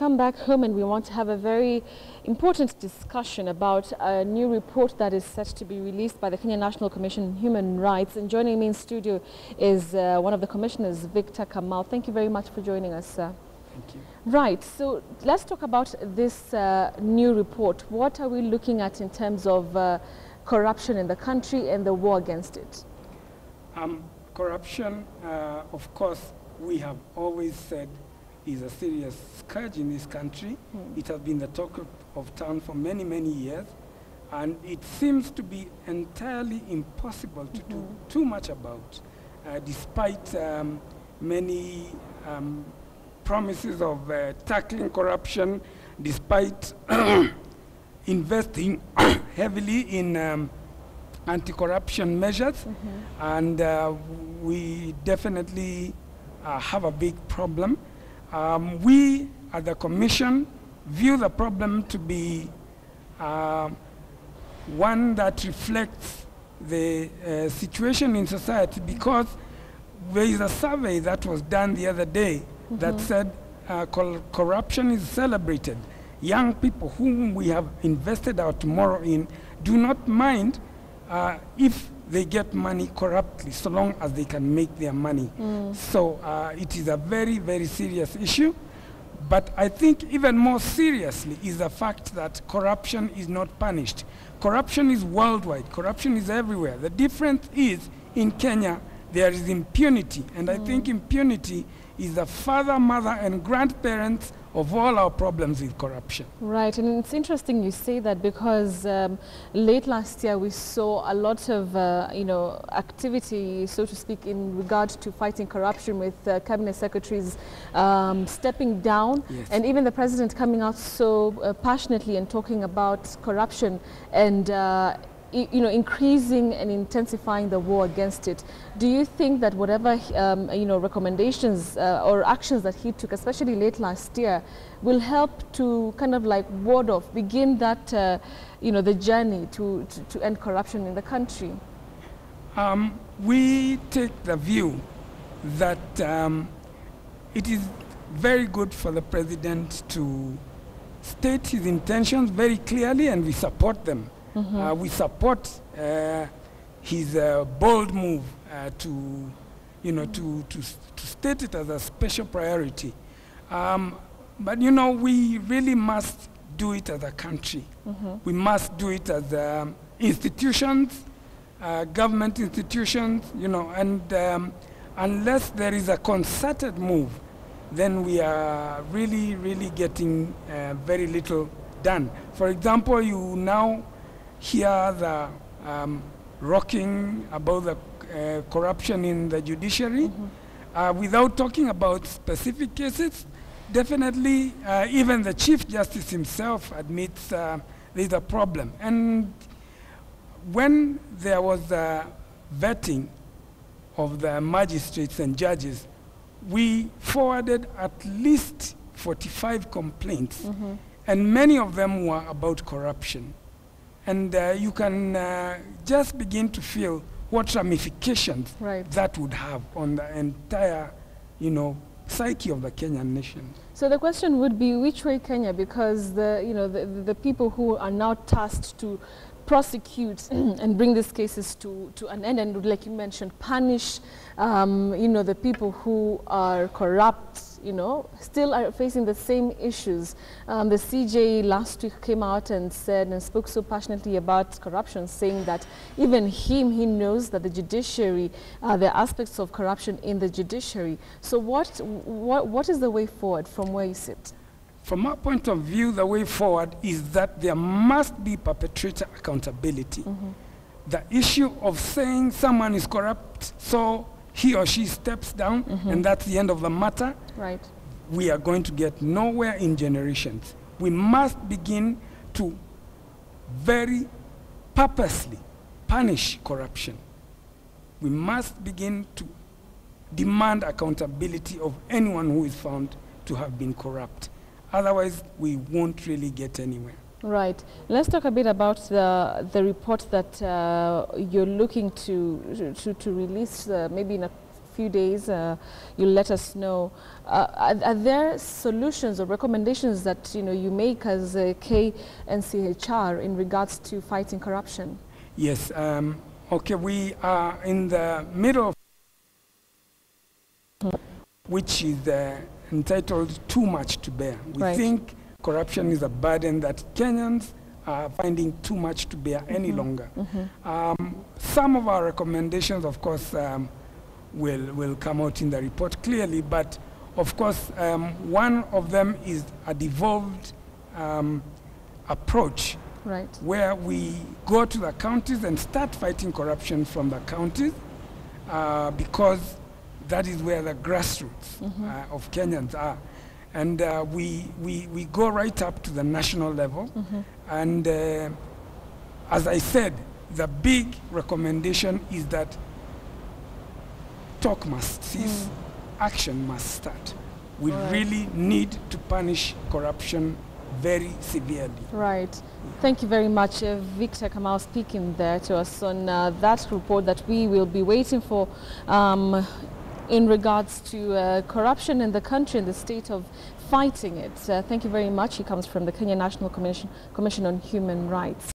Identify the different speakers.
Speaker 1: Come back home and we want to have a very important discussion about a new report that is set to be released by the Kenya National Commission on Human Rights. And joining me in studio is one of the commissioners, Victor Kamau. Thank you very much for joining us, sir.
Speaker 2: Thank you.
Speaker 1: Right, so let's talk about this new report. What are we looking at in terms of corruption in the country and the war against it?
Speaker 2: Corruption, of course, we have always said is a serious scourge in this country. It has been the talk of town for many, many years, and it seems to be entirely impossible to do too much about, despite many promises of tackling corruption, despite investing heavily in anti-corruption measures, and we definitely have a big problem. We, at the Commission, view the problem to be one that reflects the situation in society, because there is a survey that was done the other day that said corruption is celebrated. Young people whom we have invested our tomorrow in do not mind if they get money corruptly, so long as they can make their money. So it is a very, very serious issue. But I think even more seriously is the fact that corruption is not punished. Corruption is worldwide. Corruption is everywhere. The difference is, in Kenya, there is impunity. And I think impunity is the father, mother, and grandparents of all our problems with corruption.
Speaker 1: Right, and it's interesting you say that, because late last year we saw a lot of activity, so to speak, in regard to fighting corruption, with cabinet secretaries stepping down, and even the president coming out so passionately and talking about corruption and increasing and intensifying the war against it. Do you think that whatever recommendations or actions that he took, especially late last year, will help to kind of like ward off, begin that the journey to end corruption in the country?
Speaker 2: We take the view that it is very good for the president to state his intentions very clearly, and we support them. We support his bold move to state it as a special priority. But we really must do it as a country. We must do it as institutions, government institutions, and unless there is a concerted move, then we are really, really getting very little done. For example, you now hear the rocking about the corruption in the judiciary, without talking about specific cases. Definitely, even the Chief Justice himself admits there's a problem. And when there was vetting of the magistrates and judges, we forwarded at least 45 complaints, and many of them were about corruption. And you can just begin to feel what ramifications that would have on the entire, psyche of the Kenyan nation.
Speaker 1: So the question would be, which way Kenya? Because the people who are now tasked to prosecute and bring these cases to an end, and like you mentioned, punish the people who are corrupt, still are facing the same issues. The CJ last week came out and said and spoke so passionately about corruption, saying that even he knows that the judiciary, there are aspects of corruption in the judiciary. So what is the way forward from where you sit?
Speaker 2: From our point of view, the way forward is that there must be perpetrator accountability. The issue of saying someone is corrupt, so he or she steps down, and that's the end of the matter, we are going to get nowhere in generations. We must begin to very purposely punish corruption. We must begin to demand accountability of anyone who is found to have been corrupt. Otherwise, we won't really get anywhere.
Speaker 1: Right. Let's talk a bit about the report that you're looking to release maybe in a few days. You'll let us know. Are there solutions or recommendations that you make as a KNCHR in regards to fighting corruption?
Speaker 2: Yes. Okay, we are in the middle of which is entitled Too Much to Bear. We think corruption is a burden that Kenyans are finding too much to bear any longer. Some of our recommendations, of course, will come out in the report clearly, but of course, one of them is a devolved approach, where we go to the counties and start fighting corruption from the counties, because that is where the grassroots of Kenyans are. And we go right up to the national level. And as I said, the big recommendation is that talk must cease, action must start. We really need to punish corruption very severely.
Speaker 1: Right. Thank you very much, Victor Kamau, speaking there to us on that report that we will be waiting for in regards to corruption in the country and the state of fighting it. Thank you very much. He comes from the Kenya National Commission on Human Rights.